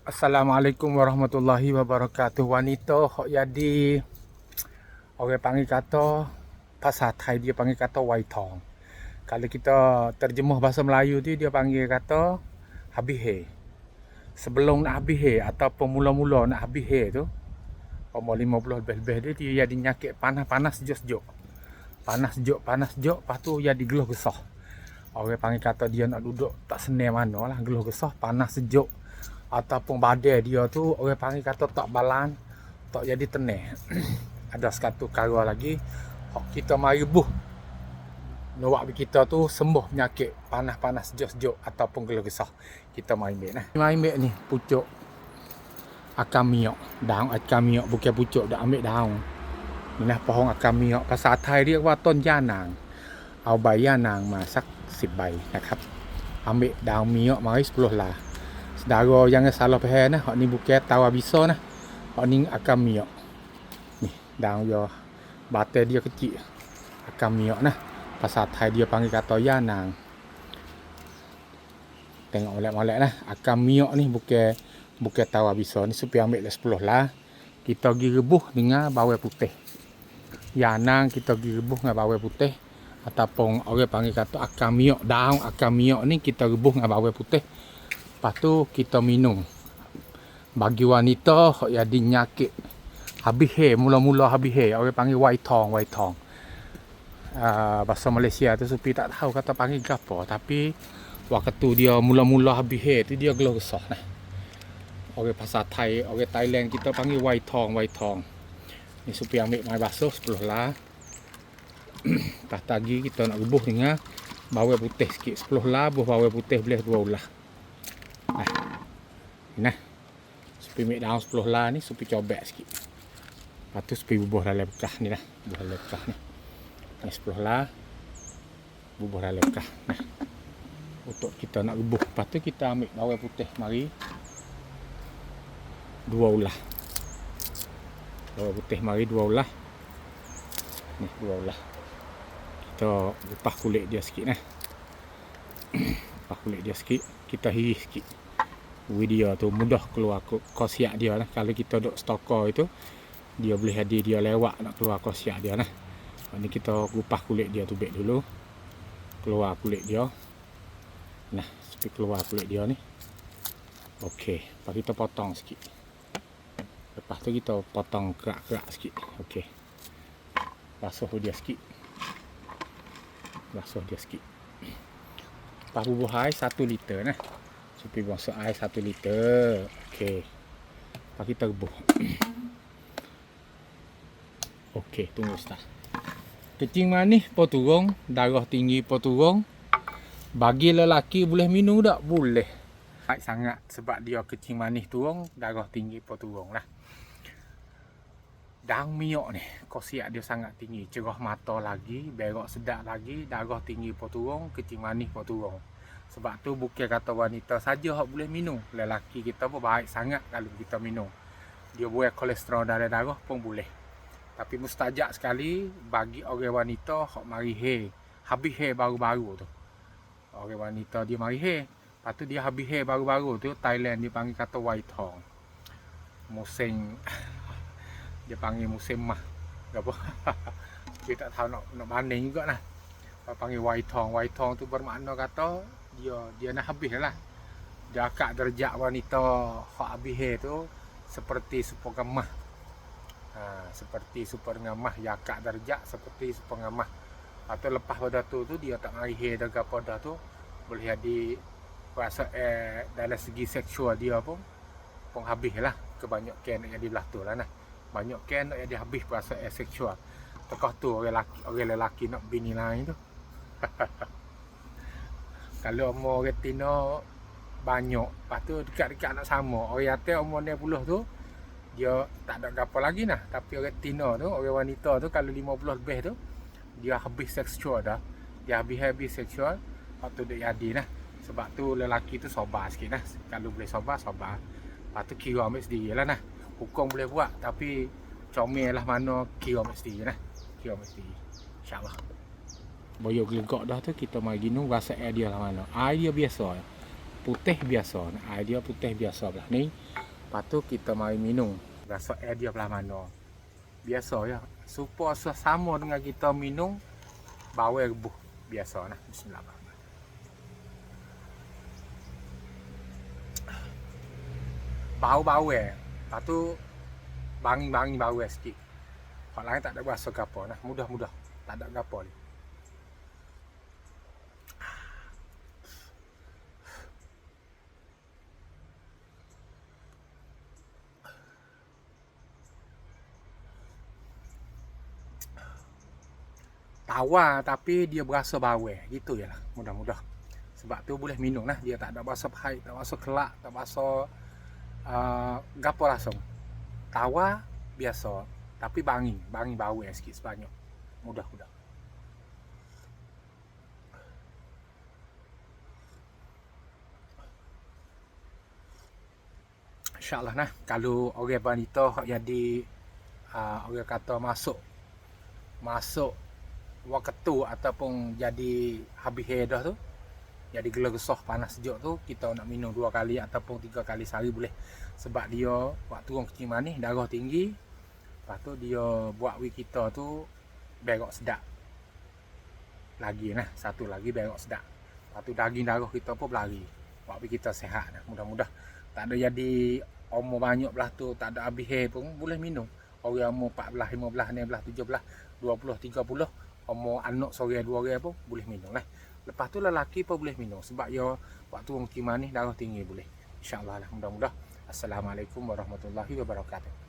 Assalamualaikum warahmatullahi wabarakatuh. Wanita hok jadi orang panggil kata bahasa Thai dia panggil kata wai thong. Kalau kita terjemah bahasa Melayu tu dia panggil kata habis he. Sebelum nak habis he ataupun mula-mula nak habis he tu umur 50 lebih-lebih dia jadi nyakit panas-panas sejuk-sejuk. Panas sejuk, lepas tu jadi geluh gesah. Orang panggil kata dia nak duduk tak senang mana lah, geluh gesah, panas sejuk. Ataupun badai dia tu orang panggil kata tak balan, tak jadi tenang. Ada satu cara lagi hok kita mari buh nak kita tu sembuh penyakit panas-panas sejuk-sejuk ataupun geluh gesah. Kita mari ambil nah. Mari ambil ni pucuk akar miok, daun akar miok, bukan pucuk, dak ambil daun. Ni nah pohon akar miok,ภาษาไทยเรียกว่าต้นย่านาง เอาใบย่านางมาสัก10 ใบนะครับ ambil daun miok mari 10 lah. Saudara jangan salah faham nah, hak ni bukan tawa bisa nah. Hak ni akar miok. Ni daun dia batai dia kecil. Akar miok nah. Bahasa Thai dia panggil kata yanang. Tengok molek-molek nah. Akar miok ni bukan tawa bisa. Ni supaya ambil 10 lah. Kita pergi rebuh dengan bawang putih. Yanang kita pergi rebuh dengan bawang putih. Ataupun orang panggil kata akar miok. Daun akar miok ni kita rebuh dengan bawang putih. Lepas tu kita minum. Bagi wanita yang ada nyakit habis he, mula-mula habis he, orang panggil wai thong. Bahasa Malaysia tu Supi tak tahu kata panggil apa, tapi waktu dia mula-mula habis he tu dia geluh gesah nah. Orang bahasa Thai, orang Thailand kita panggil wai thong. Ni Supi ambil mai basuh 10 lah. Lepas lagi kita nak rebuh dengan bawang putih sikit 10 lah, buah bawang putih boleh 2 ulah. Nah, Supi ambil daun 10 lah ni, Supi cobek sikit. Lepas tu Supi bubuh dalam bekah ni lah. Bubuh dalam bekah ni. Ni 10 lah. Bubuh dalam bekah. Nah, untuk kita nak rebuh. Lepas tu kita ambil bawang putih mari 2 ulah. Bawang putih mari 2 ulah. Ni 2 ulah. Kita lepas kulit dia sikit nah. Lepas kulit dia sikit, kita hiris sikit. Dia tu mudah keluar khasiat dia lah. Kalau kita duk stokor itu, dia boleh jadi dia lewat nak keluar khasiat dia lah. Ni kita kupas kulit dia tu baik dulu. Keluar kulit dia. Nah, seperti keluar kulit dia ni. Okey, lepas kita potong sikit. Lepas tu kita potong kerak-kerak sikit. Okey. Basuh dia sikit. Lepas bubuh air 1 liter nah. Supi basuh air 1 liter. Okey. Lepas kita rebuh. Okey, tunggu setah. Kecing manis pun turun, darah tinggi pun turun. Bagi lelaki boleh minum tak? Boleh. Baik sangat sebab dia kecing manis turun, darah tinggi pun turun lah. Daun miok ni, khasiat dia sangat tinggi. Cerah mata lagi, berak sedap lagi, darah tinggi pun turun, kecing manis pun turun. Sebab tu bukan kata wanita saja hak boleh minum. Lelaki kita pun baik sangat kalau kita minum. Dia buat kolesterol dalam darah pun boleh. Tapi mustajab sekali bagi orang wanita hak mari he, habis he baru-baru tu. Orang wanita dia mari he, lepas tu dia habis he baru-baru tu, Thailand dia panggil kata wai thong. Musim dia panggil musim mah. Apa? Dia tak tahu nak banding juga lah. Panggil wai thong. Wai thong tu bermakna kata dia nak habis lah. Dia akak derajat wanita hak habis he tu seperti supergamah. Seperti supergamah ya akak derajat seperti supergamah. Atau lepas pada tu dia tak mari he dah pada tu boleh jadi rasa dalam segi seksual dia pun habis lah. Kebanyakan nak jadi belah tu lah nah. Banyak kan nak jadi habis perasaan seksual. Tekah tu orang lelaki nak bini lain tu. Kalau umur orang Tino banyak, lepas tu dekat-dekat nak sama. Orang atas umur 60 tu dia tak ada apa lagi nah. Tapi orang Tino tu, orang wanita tu kalau 50 lebih tu dia habis seksual dah. Dia habis seksual, lepas tu dia jadi nah. Sebab tu lelaki tu sabar sikit nah. Kalau boleh sabar. Lepas tu kira ambil sendiri lah nah. Hukum boleh buat tapi comel lah mana kira ambil sendiri nah. Kira ambil sendiri. InsyaAllah. Boyo gelegak dah tu kita mari ginu rasa air dia lah mana. Air dia biasa. putih biasa. Air dia putih biasa belah ni. Lepas tu kita mari minum. Rasa air dia belah mana. Biasa ya. Supaya sama dengan kita minum bawang rebus biasa nah. Bismillahirrahmanirrahim. Bau bawang. Lepas tu bangi-bangi bawang sikit. Hak lain tak ada berasa gapo nah. Mudah-mudah. Tak ada gapo ni. Tawar tapi dia berasa bawang. Gitu je lah. Mudah-mudah. Sebab tu boleh minum lah. Dia tak ada berasa pahit, tak berasa kelak, tak berasa gapo langsung. Tawar biasa. Tapi bangi bawang sikit sebanyak. Mudah-mudah. InsyaAllah nah. Kalau orang wanita jadi orang kata masuk waktu ataupun jadi habis dah tu, jadi gela gesah panas sejuk tu, kita nak minum 2 kali ataupun 3 kali sehari boleh. Sebab dia waktu orang kecil manis, darah tinggi. Lepas tu dia buat kita tu berak sedap. Lagi nah, satu lagi berak sedap. Lepas tu daging darah kita pun berlari. Buat kita sihat nah. Mudah-mudah tak ada jadi umur banyak belah tu, tak ada habis pun boleh minum. Orang umur 14, 15, 16, 17, 20, 30, umur anak seorang 2 orang pun boleh minum lah. Lepas tu lelaki pun boleh minum sebab dia waktu orang kecil manis darah tinggi boleh. InsyaAllah lah, mudah-mudah. Assalamualaikum warahmatullahi wabarakatuh.